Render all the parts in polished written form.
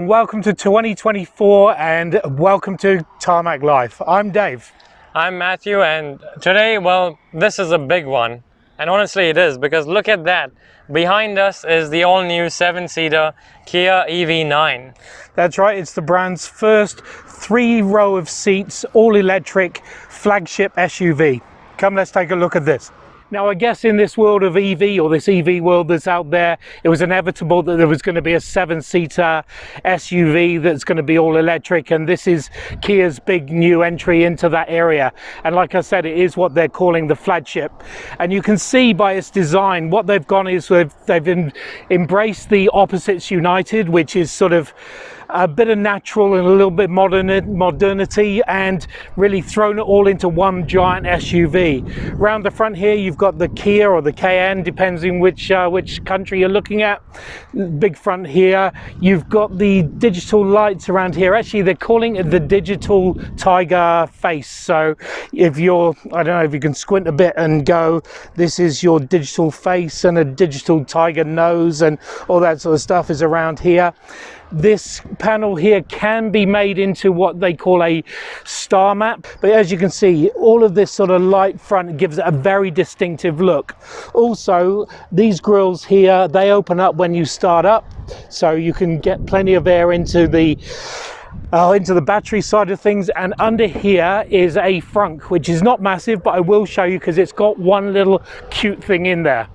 and welcome to 2024 and welcome to Tarmac Life. I'm Dave. I'm Matthew, and today, well, this is a big one. And honestly it is, because look at that. Behind us is the all-new 7-seater Kia EV9. That's right, it's the brand's first 3-row of seats, all-electric flagship SUV. Come, let's take a look at this. Now, I guess in this world of EV, or this EV world that's out there, it was inevitable that there was going to be a 7-seater SUV that's going to be all electric, and this is Kia's big new entry into that area. And like I said, it is what they're calling the flagship. And you can see by its design, what they've gone is they've embraced the opposites united, which is sort of a bit of natural and a little bit modernity, and really thrown it all into one giant SUV. Round the front here, you've got the Kia or the KN, depends on which country you're looking at. Big front here. You've got the digital lights around here. Actually, they're calling it the digital tiger face. So if you're, I don't know if you can squint a bit and go, this is your digital face, and a digital tiger nose and all that sort of stuff is around here. This panel here can be made into what they call a star map, but as you can see, all of this sort of light front gives it a very distinctive look. Also, these grills here, they open up when you start up, so you can get plenty of air into the battery side of things. And under here is a frunk, which is not massive, but I will show you because it's got one little cute thing in there.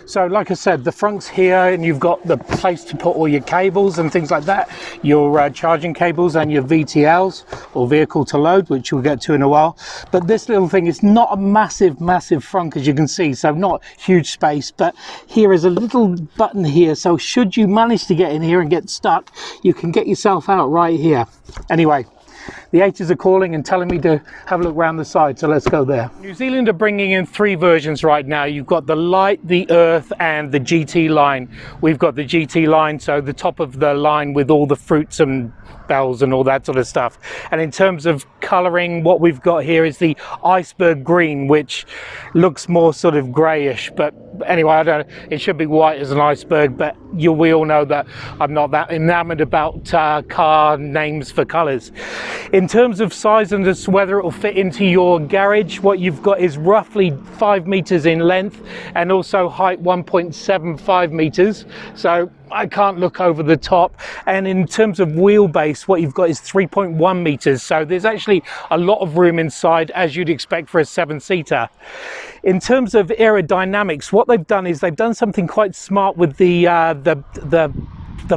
So like I said, the front's here, and you've got the place to put all your cables and things like that, your charging cables and your VTLs, or vehicle to load, which we'll get to in a while. But this little thing is not a massive front, as you can see, so not huge space. But here is a little button here, so should you manage to get in here and get stuck, you can get yourself out right here. Anyway, the H's are calling and telling me to have a look around the side, so let's go there. New Zealand are bringing in 3 versions right now. You've got the Light, the Earth, and the GT-Line. We've got the GT-Line, so the top of the line with all the fruits and bells and all that sort of stuff. And in terms of colouring, what we've got here is the iceberg green, which looks more sort of greyish, but anyway, I don't know, it should be white as an iceberg, but we all know that I'm not that enamoured about car names for colours. In terms of size and just whether it will fit into your garage, what you've got is roughly 5 metres in length, and also height 1.75 metres, so I can't look over the top. And in terms of wheelbase, what you've got is 3.1 meters, so there's actually a lot of room inside, as you'd expect for a 7-seater. In terms of aerodynamics, what they've done is they've done something quite smart with the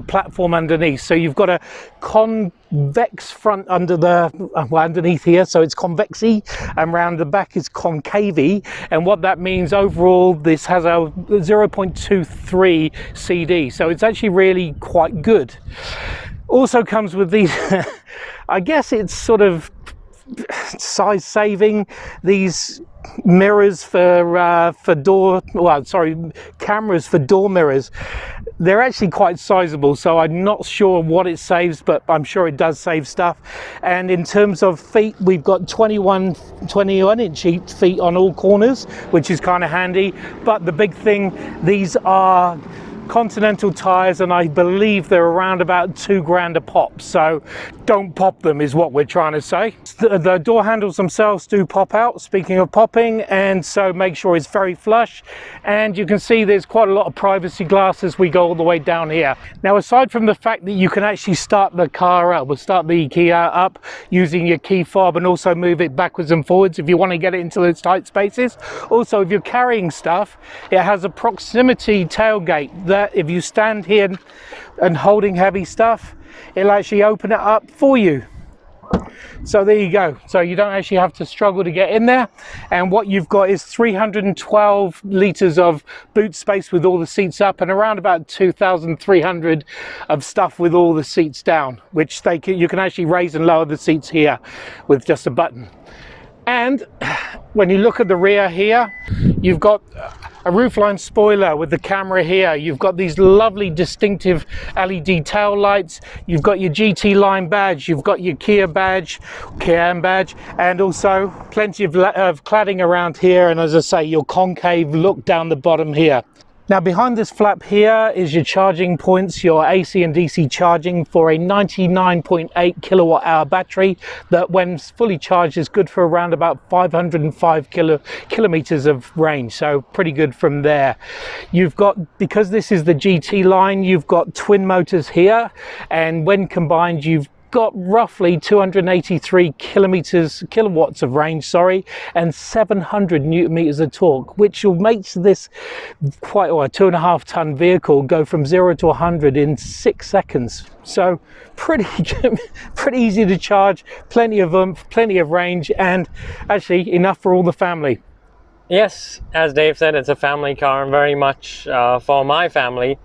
platform underneath. So you've got a convex front under underneath here, so it's convexy, and around the back is concavey. And what that means overall, this has a 0.23 CD, so it's actually really quite good. Also comes with these I guess it's sort of size saving, these mirrors for cameras for door mirrors. They're actually quite sizable, so I'm not sure what it saves, but I'm sure it does save stuff. And in terms of feet, we've got 21 inch feet on all corners, which is kind of handy. But the big thing, these are Continental tires, and I believe they're around about $2,000 a pop, so don't pop them is what we're trying to say. The door handles themselves do pop out, speaking of popping, and so make sure it's very flush. And you can see there's quite a lot of privacy glass as we go all the way down here. Now, aside from the fact that you can actually start the car up, or start the Kia up using your key fob, and also move it backwards and forwards if you want to get it into those tight spaces. Also, if you're carrying stuff, it has a proximity tailgate that if you stand here and holding heavy stuff, it'll actually open it up for you. So there you go, so you don't actually have to struggle to get in there. And what you've got is 312 litres of boot space with all the seats up, and around about 2,300 of stuff with all the seats down, which you can actually raise and lower the seats here with just a button. And when you look at the rear here, you've got a roofline spoiler with the camera here. You've got these lovely distinctive LED tail lights. You've got your GT-Line badge. You've got your Kia badge, KM badge, and also plenty of cladding around here. And as I say, your concave look down the bottom here. Now behind this flap here is your charging points, your AC and DC charging for a 99.8 kilowatt hour battery that when fully charged is good for around about 505 kilometers of range, so pretty good from there. You've got, because this is the GT line, you've got twin motors here, and when combined you've got roughly 283 kilowatts of range, and 700 newton meters of torque, which will make this quite a 2.5 ton vehicle go from 0 to 100 in 6 seconds. So pretty easy to charge, plenty of oomph, plenty of range, and actually enough for all the family. Yes, as Dave said, it's a family car, very much for my family.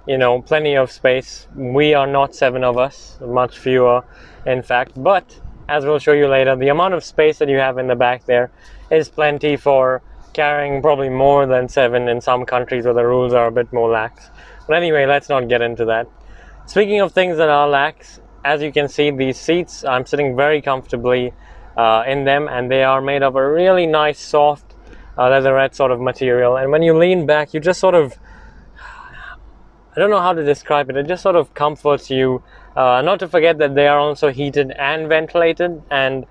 You know, plenty of space. We are not 7 of us, much fewer in fact, but as we'll show you later, the amount of space that you have in the back there is plenty for carrying probably more than 7 in some countries where the rules are a bit more lax. But anyway, let's not get into that. Speaking of things that are lax, as you can see, these seats, I'm sitting very comfortably in them, and they are made of a really nice soft leatherette sort of material, and when you lean back you just sort of, I don't know how to describe it, it just sort of comforts you. Not to forget that they are also heated and ventilated, and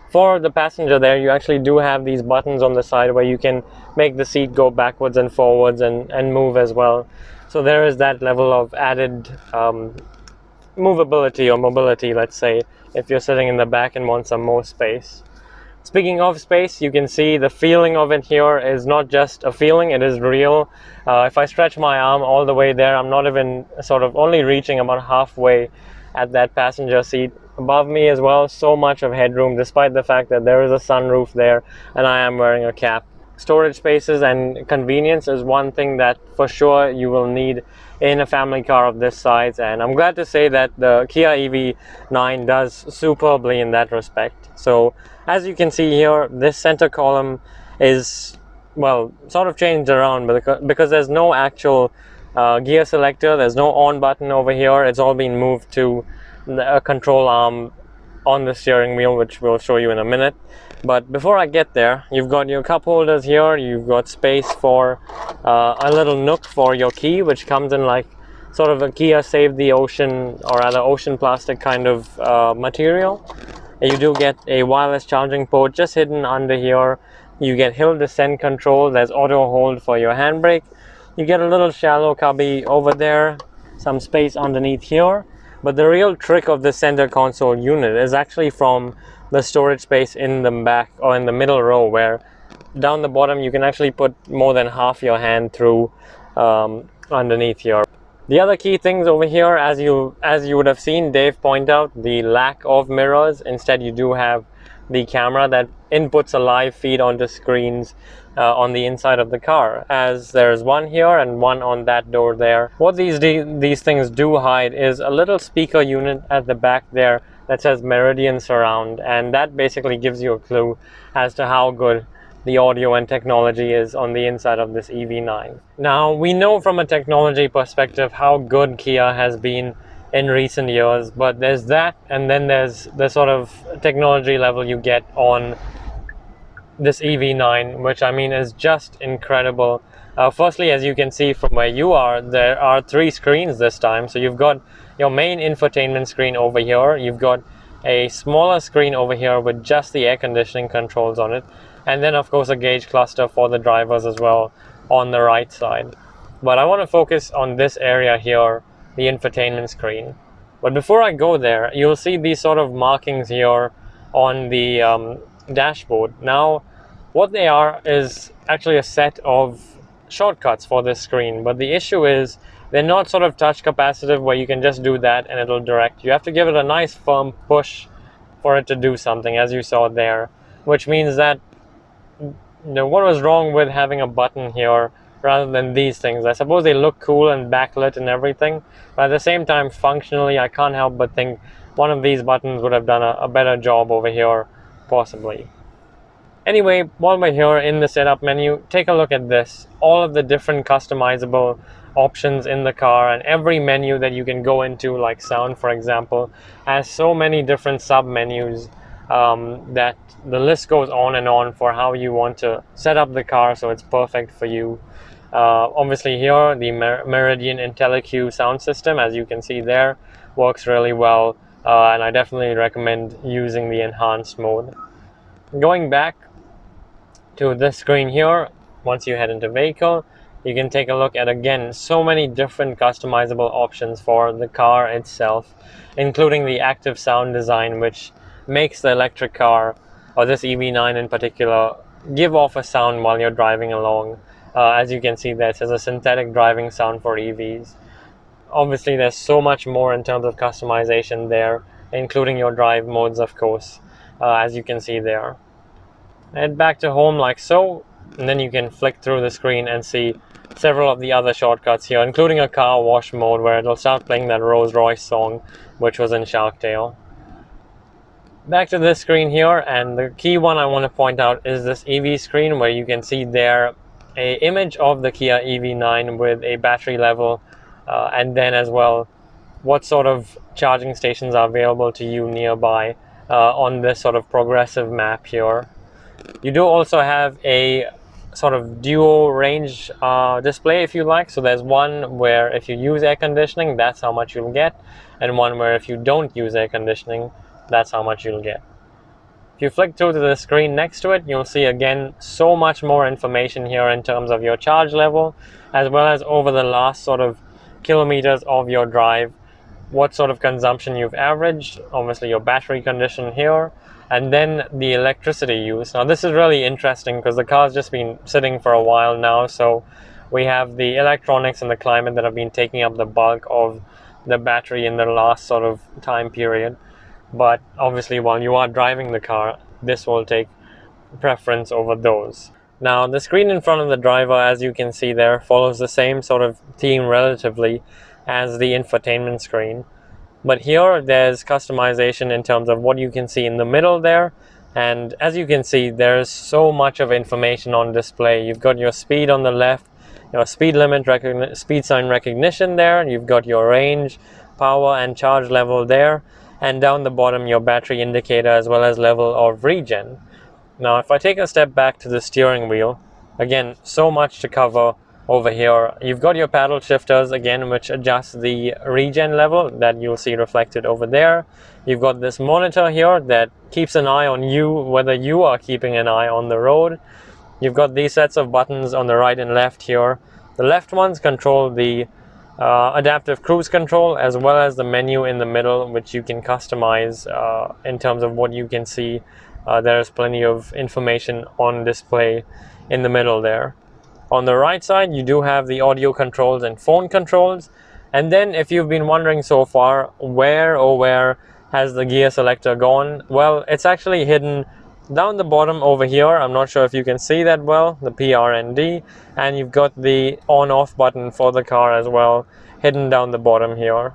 for the passenger there you actually do have these buttons on the side where you can make the seat go backwards and forwards and move as well. So there is that level of added movability or mobility, let's say, if you're sitting in the back and want some more space. Speaking of space, you can see the feeling of it here is not just a feeling, it is real. If I stretch my arm all the way there, I'm not even sort of only reaching about halfway at that passenger seat. Above me as well, so much of headroom, despite the fact that there is a sunroof there and I am wearing a cap. Storage spaces and convenience is one thing that for sure you will need in a family car of this size, and I'm glad to say that the Kia EV9 does superbly in that respect. So as you can see here, this center column is, well, sort of changed around because there's no actual gear selector, there's no on button over here. It's all been moved to a control arm on the steering wheel, which we'll show you in a minute. But before I get there, you've got your cup holders here, you've got space for a little nook for your key, which comes in like sort of a Kia Save the Ocean, or rather ocean plastic kind of material. You do get a wireless charging port just hidden under here. You get hill descent control, there's auto hold for your handbrake. You get a little shallow cubby over there, some space underneath here. But the real trick of the center console unit is actually from the storage space in the back or in the middle row, where down the bottom you can actually put more than half your hand through underneath here. The other key things over here, as you would have seen Dave point out, the lack of mirrors. Instead you do have the camera that inputs a live feed onto screens on the inside of the car, as there's one here and one on that door there. What these things do hide is a little speaker unit at the back there that says Meridian Surround, and that basically gives you a clue as to how good the audio and technology is on the inside of this EV9. Now, we know from a technology perspective how good Kia has been in recent years, but there's that, and then there's the sort of technology level you get on this EV9, which I mean is just incredible. Firstly, as you can see from where you are, there are 3 screens this time. So you've got your main infotainment screen over here, you've got a smaller screen over here with just the air conditioning controls on it, and then of course a gauge cluster for the drivers as well on the right side. But I want to focus on this area here, the infotainment screen. But before I go there, you'll see these sort of markings here on the dashboard. Now, what they are is actually a set of shortcuts for this screen, but the issue is they're not sort of touch capacitive where you can just do that and it'll direct. You have to give it a nice firm push for it to do something, as you saw there, which means that, you know, what was wrong with having a button here rather than these things? I suppose they look cool and backlit and everything, but at the same time, functionally, I can't help but think one of these buttons would have done a better job over here, possibly. Anyway, while we're here in the setup menu, take a look at this. All of the different customizable options in the car, and every menu that you can go into, like sound for example, has so many different sub menus that the list goes on and on for how you want to set up the car so it's perfect for you. Obviously here, the Meridian IntelliQ sound system, as you can see there, works really well, and I definitely recommend using the enhanced mode. Going back to this screen here, once you head into vehicle, you can take a look at, again, so many different customizable options for the car itself, including the active sound design, which makes the electric car, or this EV9 in particular, give off a sound while you're driving along. As you can see, this is a synthetic driving sound for EVs. Obviously, there's so much more in terms of customization there, including your drive modes, of course, as you can see there. Head back to home like so, and then you can flick through the screen and see several of the other shortcuts here, including a car wash mode where it'll start playing that Rolls-Royce song, which was in Shark Tale. Back to this screen here, and the key one I want to point out is this EV screen, where you can see there an image of the Kia EV9 with a battery level, and then as well what sort of charging stations are available to you nearby on this sort of progressive map here. You do also have a sort of dual range display, if you like. So there's one where if you use air conditioning, that's how much you'll get, and one where if you don't use air conditioning, that's how much you'll get. If you flick through to the screen next to it, you'll see again so much more information here in terms of your charge level, as well as over the last sort of kilometers of your drive, what sort of consumption you've averaged, obviously your battery condition here, and then the electricity use. Now this is really interesting because the car's just been sitting for a while now, so we have the electronics and the climate that have been taking up the bulk of the battery in the last sort of time period. But obviously while you are driving the car, this will take preference over those. Now the screen in front of the driver, as you can see there, follows the same sort of theme relatively as the infotainment screen. But here there's customization in terms of what you can see in the middle there. And as you can see, there's so much of information on display. You've got your speed on the left, your speed limit, speed sign recognition there. You've got your range, power and charge level there. And down the bottom, your battery indicator as well as level of regen. Now, if I take a step back to the steering wheel, again, so much to cover over here. You've got your paddle shifters again, which adjust the regen level that you'll see reflected over there. You've got this monitor here that keeps an eye on you, whether you are keeping an eye on the road. You've got these sets of buttons on the right and left here. The left ones control the adaptive cruise control, as well as the menu in the middle, which you can customize in terms of what you can see. There's plenty of information on display in the middle there. On the right side, you do have the audio controls and phone controls. And then if you've been wondering so far, where has the gear selector gone? Well, it's actually hidden down the bottom over here. I'm not sure if you can see that well, the PRND, and you've got the on-off button for the car as well, hidden down the bottom here.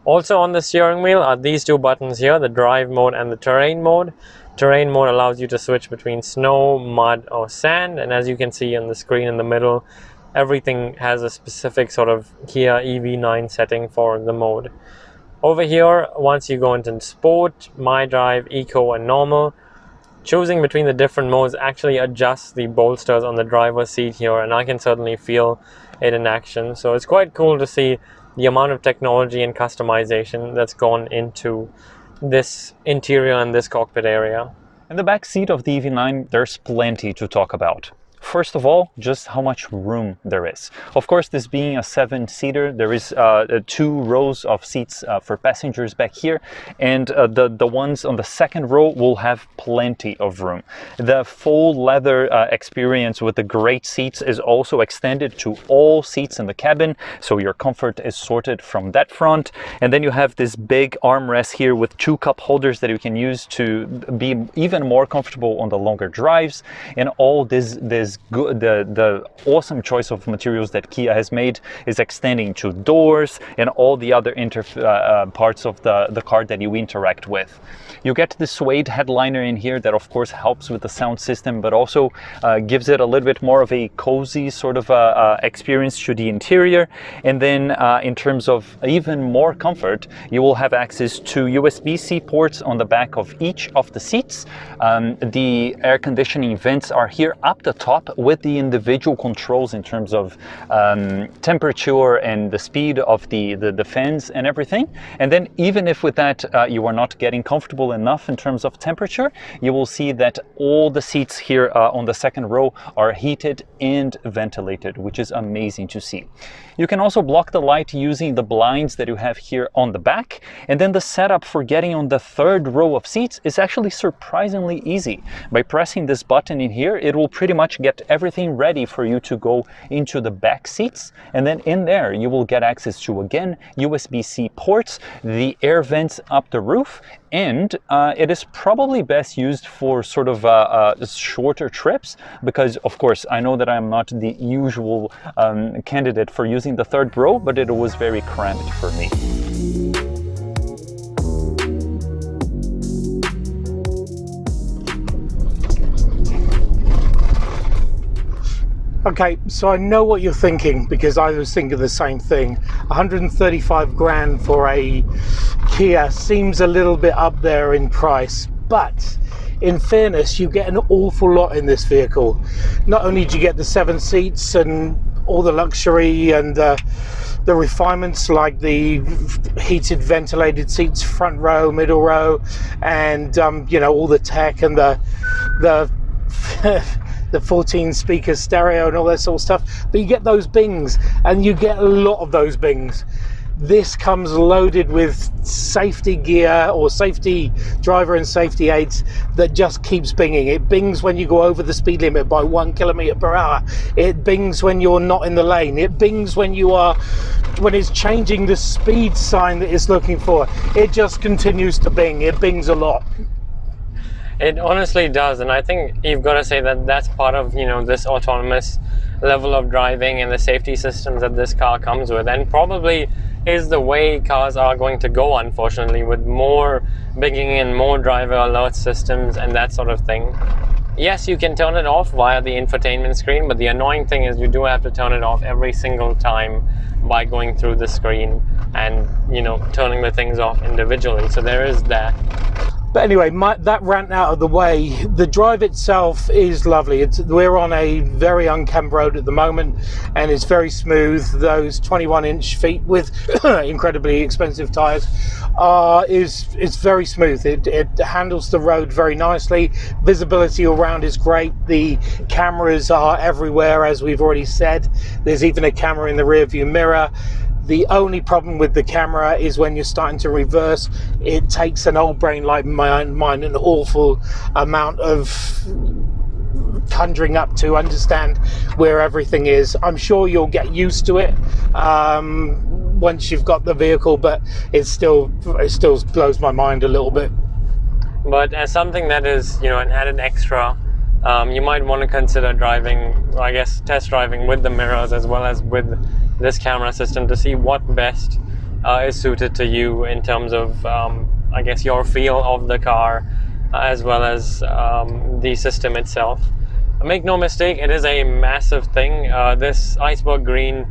Also on the steering wheel are these two buttons here, the drive mode and the terrain mode. Terrain mode allows you to switch between snow, mud or sand, and as you can see on the screen in the middle, everything has a specific sort of Kia EV9 setting for the mode. Over here, once you go into Sport, My Drive, Eco and Normal, choosing between the different modes actually adjusts the bolsters on the driver's seat here, and I can certainly feel it in action. So it's quite cool to see the amount of technology and customization that's gone into this interior and this cockpit area. In the back seat of the EV9, there's plenty to talk about. First of all, just how much room there is. Of course, this being a 7-seater, there is 2 rows of seats for passengers back here, and the ones on the second row will have plenty of room. The full leather experience with the great seats is also extended to all seats in the cabin, so your comfort is sorted from that front. And then you have this big armrest here with 2 cup holders that you can use to be even more comfortable on the longer drives, and all this good, the awesome choice of materials that Kia has made is extending to doors and all the other parts of the car that you interact with. You get the suede headliner in here that of course helps with the sound system, but also gives it a little bit more of a cozy sort of experience to the interior. And then in terms of even more comfort, you will have access to USB-C ports on the back of each of the seats. The air conditioning vents are here up the top, up with the individual controls in terms of temperature and the speed of the fans and everything. And then even if with that you are not getting comfortable enough in terms of temperature, you will see that all the seats here on the second row are heated and ventilated, which is amazing to see. You can also block the light using the blinds that you have here on the back. And then the setup for getting on the third row of seats is actually surprisingly easy. By pressing this button in here, it will pretty much get everything ready for you to go into the back seats. And then in there, you will get access to, again, USB-C ports, the air vents up the roof, and it is probably best used for sort of shorter trips, because of course I know that I'm not the usual candidate for using the third row, but it was very cramped for me. Okay, so I know what you're thinking, because I was thinking the same thing. 135 grand for a Kia seems a little bit up there in price, but in fairness, you get an awful lot in this vehicle. Not only do you get the 7 seats and all the luxury and the refinements like the heated ventilated seats, front row, middle row, and you know, all the tech and the the 14 speaker stereo and all that sort of stuff, but you get those bings, and you get a lot of those bings. This comes loaded with safety gear or safety driver and safety aids that just keeps binging. It bings when you go over the speed limit by 1 km/h. It bings when you're not in the lane. It bings when it's changing the speed sign that it's looking for. It just continues to bing. It bings a lot. It honestly does, and I think you've got to say that that's part of, you know, this autonomous level of driving and the safety systems that this car comes with, and probably is the way cars are going to go, unfortunately, with more binging and more driver alert systems and that sort of thing. Yes, you can turn it off via the infotainment screen, but the annoying thing is you do have to turn it off every single time by going through the screen and, you know, turning the things off individually. So there is that. But anyway, that rant out of the way, the drive itself is lovely. We're on a very unkempt road at the moment, and it's very smooth. Those 21-inch feet with incredibly expensive tyres it's very smooth. It handles the road very nicely. Visibility all around is great. The cameras are everywhere, as we've already said. There's even a camera in the rear view mirror. The only problem with the camera is when you're starting to reverse, it takes an old brain like mine an awful amount of conjuring up to understand where everything is. I'm sure you'll get used to it once you've got the vehicle, but it still blows my mind a little bit. But as something that is, you know, an added extra, you might want to consider driving, I guess, test driving with the mirrors as well as with this camera system to see what best is suited to you in terms of, I guess, your feel of the car as well as the system itself. Make no mistake, it is a massive thing. This iceberg green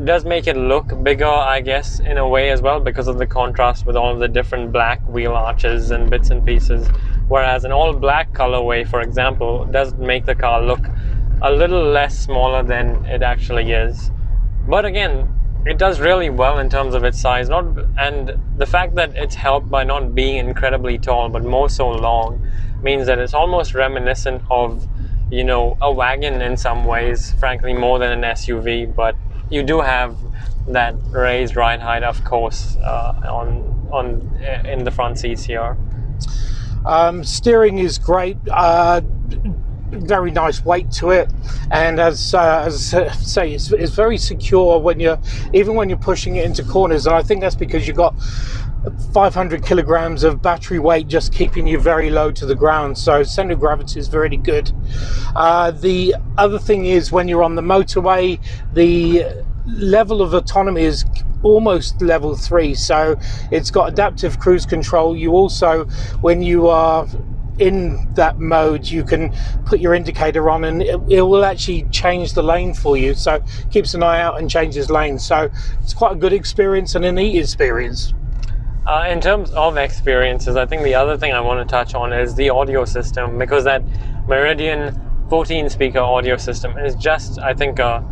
does make it look bigger, I guess, in a way as well, because of the contrast with all of the different black wheel arches and bits and pieces. Whereas an all black colorway, for example, does make the car look a little less smaller than it actually is. But again, it does really well in terms of its size, and the fact that it's helped by not being incredibly tall but more so long means that it's almost reminiscent of, you know, a wagon in some ways, frankly more than an SUV. But you do have that raised ride height, of course, in the front seats here. Steering is great. Very nice weight to it, and as I say, it's very secure when you're pushing it into corners, and I think that's because you've got 500 kilograms of battery weight just keeping you very low to the ground, so center of gravity is very good. The other thing is, when you're on the motorway, the level of autonomy is almost level 3, so it's got adaptive cruise control. You also, when you are in that mode, you can put your indicator on and it will actually change the lane for you, so keeps an eye out and changes lanes. So it's quite a good experience and a neat experience. In terms of experiences, I think the other thing I want to touch on is the audio system, because that Meridian 14 speaker audio system is just, I think, a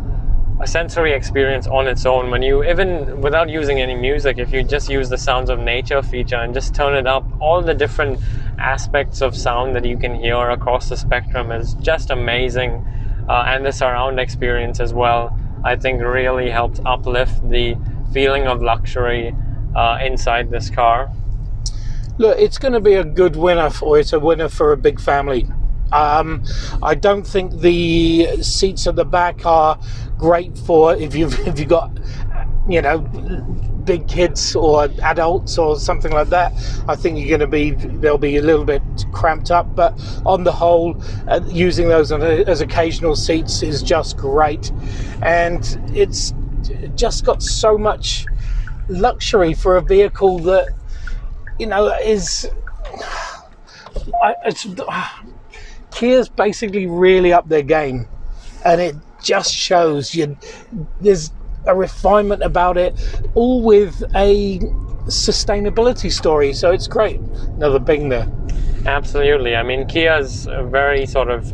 sensory experience on its own. When you, even without using any music, if you just use the sounds of nature feature and just turn it up, all the different aspects of sound that you can hear across the spectrum is just amazing. And the surround experience as well, I think, really helps uplift the feeling of luxury inside this car. Look, it's going to be a good winner, or it's a winner for a big family. I don't think the seats at the back are great for if you've got, you know, big kids or adults or something like that. I think they'll be a little bit cramped up, but on the whole, using those as occasional seats is just great, and it's just got so much luxury for a vehicle that, you know, is Kia's basically really up their game, and it just shows you. There's a refinement about it, all with a sustainability story, so it's great. Another bing there. Absolutely. I mean, Kia's very sort of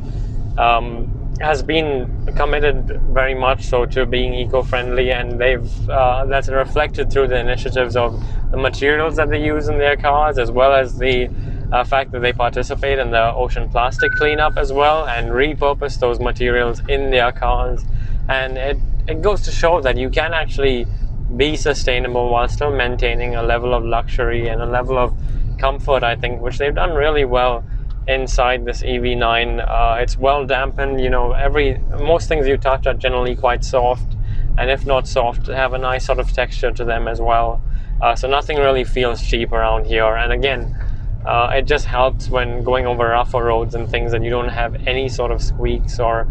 has been committed very much so to being eco-friendly, and that's reflected through the initiatives of the materials that they use in their cars, as well as the fact that they participate in the ocean plastic cleanup as well, and repurpose those materials in their cars. And it goes to show that you can actually be sustainable while still maintaining a level of luxury and a level of comfort, I think, which they've done really well inside this EV9. It's well dampened, you know, most things you touch are generally quite soft, and if not soft, have a nice sort of texture to them as well. So nothing really feels cheap around here. And again, it just helps when going over rougher roads and things, that you don't have any sort of squeaks or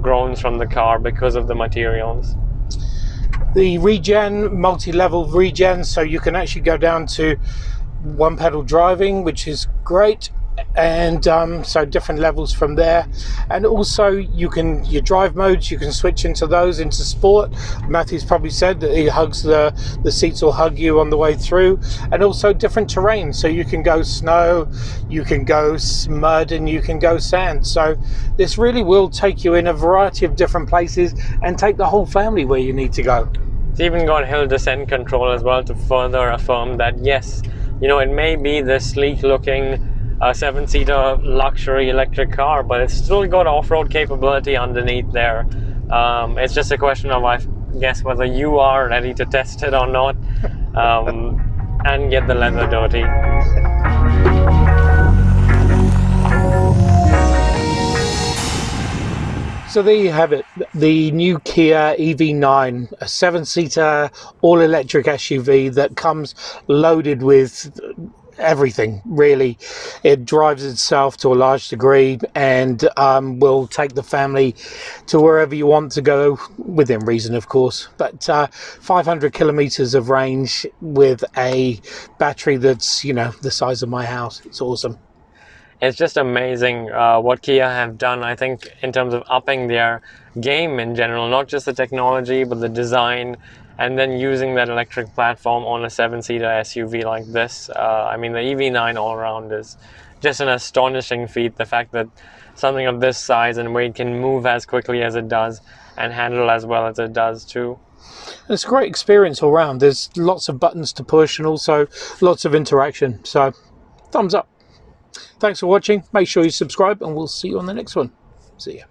groans from the car because of the materials. The regen, multi-level regen, so you can actually go down to one pedal driving, which is great, and so different levels from there. And also your drive modes, you can switch into those, into sport. Matthew's probably said that he hugs the seats will hug you on the way through, and also different terrain, so you can go snow, you can go mud, and you can go sand. So this really will take you in a variety of different places and take the whole family where you need to go. It's even got hill descent control as well, to further affirm that yes, you know, it may be this sleek looking 7-seater luxury electric car, but it's still got off-road capability underneath there. It's just a question of, I guess, whether you are ready to test it or not, and get the leather dirty. So there you have it, the new Kia EV9, a 7-seater all-electric SUV that comes loaded with everything, really. It drives itself to a large degree, and will take the family to wherever you want to go, within reason, of course. But 500 kilometers of range with a battery that's, you know, the size of my house. It's awesome. It's just amazing what Kia have done, I think, in terms of upping their game in general, not just the technology, but the design, and then using that electric platform on a 7-seater SUV like this. I mean, the EV9 all around is just an astonishing feat. The fact that something of this size and weight can move as quickly as it does and handle as well as it does too. It's a great experience all round. There's lots of buttons to push and also lots of interaction. So, thumbs up. Thanks for watching. Make sure you subscribe, and we'll see you on the next one. See ya.